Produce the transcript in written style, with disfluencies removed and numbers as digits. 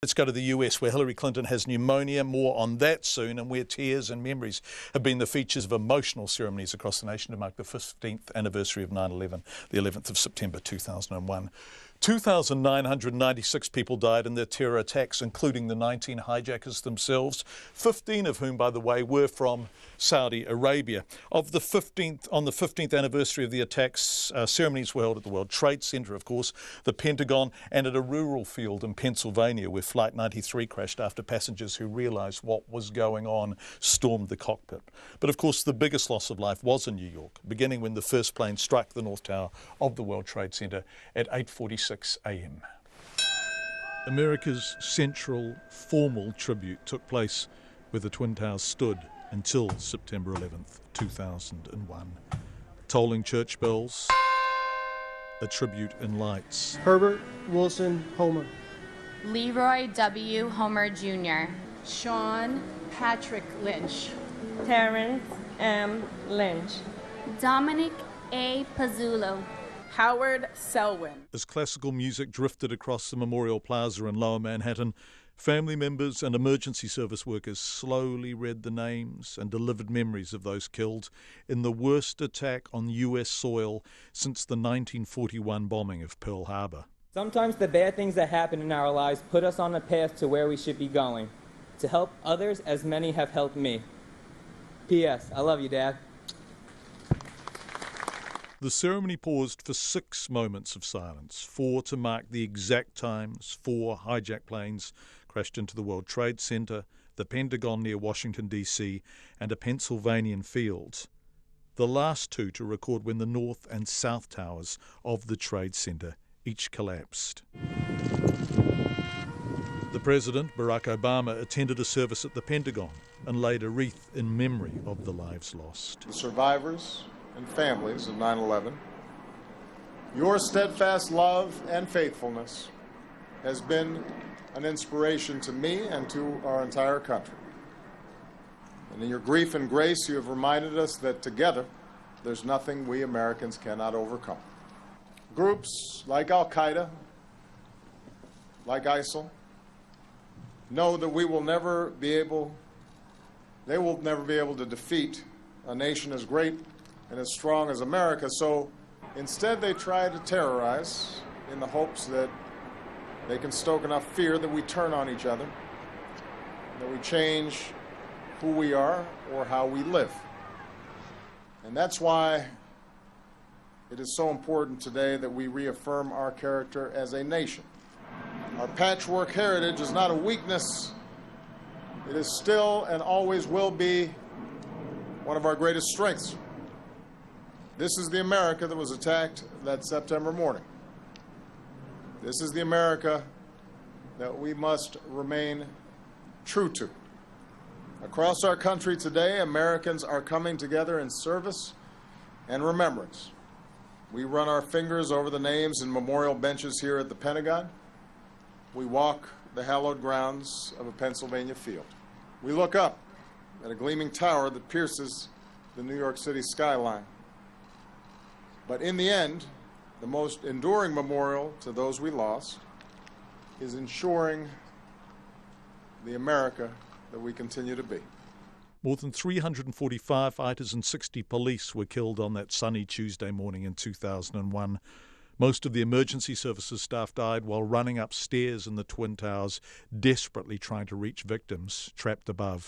Let's go to the US, where Hillary Clinton has pneumonia. More on that soon, and where tears and memories have been the features of emotional ceremonies across the nation to mark the 15th anniversary of 9/11, the 11th of September 2001. 2,996 people died in their terror attacks, including the 19 hijackers themselves, 15 of whom, by the way, were from Saudi Arabia. On the 15th anniversary of the attacks, ceremonies were held at the World Trade Center, of course, the Pentagon, and at a rural field in Pennsylvania, where Flight 93 crashed after passengers who realized what was going on stormed the cockpit. But of course, the biggest loss of life was in New York, beginning when the first plane struck the North Tower of the World Trade Center at 8:46 a.m. America's central formal tribute took place where the Twin Towers stood until September 11th, 2001. Tolling church bells, a tribute in lights. Herbert Wilson Homer. Leroy W. Homer Jr. Sean Patrick Lynch. Terrence M. Lynch. Dominic A. Pazzulo. Howard Selwyn. As classical music drifted across the Memorial Plaza in Lower Manhattan, family members and emergency service workers slowly read the names and delivered memories of those killed in the worst attack on U.S. soil since the 1941 bombing of Pearl Harbor. Sometimes the bad things that happen in our lives put us on a path to where we should be going, to help others as many have helped me. P.S. I love you, Dad. The ceremony paused for 6 moments of silence, 4 to mark the exact times 4 hijacked planes crashed into the World Trade Center, the Pentagon near Washington, D.C., and a Pennsylvanian field. The last 2 to record when the North and South Towers of the Trade Center each collapsed. The President, Barack Obama, attended a service at the Pentagon and laid a wreath in memory of the lives lost. The survivors and families of 9/11, your steadfast love and faithfulness has been an inspiration to me and to our entire country. And in your grief and grace, you have reminded us that together, there's nothing we Americans cannot overcome. Groups like Al-Qaeda, like ISIL, know that they will never be able to defeat a nation as great and as strong as America, so instead they try to terrorize in the hopes that they can stoke enough fear that we turn on each other, that we change who we are or how we live. And that's why it is so important today that we reaffirm our character as a nation. Our patchwork heritage is not a weakness. It is still and always will be one of our greatest strengths. This is the America that was attacked that September morning. This is the America that we must remain true to. Across our country today, Americans are coming together in service and remembrance. We run our fingers over the names and memorial benches here at the Pentagon. We walk the hallowed grounds of a Pennsylvania field. We look up at a gleaming tower that pierces the New York City skyline. But in the end, the most enduring memorial to those we lost is ensuring the America that we continue to be. More than 340 firefighters and 60 police were killed on that sunny Tuesday morning in 2001. Most of the emergency services staff died while running upstairs in the Twin Towers, desperately trying to reach victims trapped above.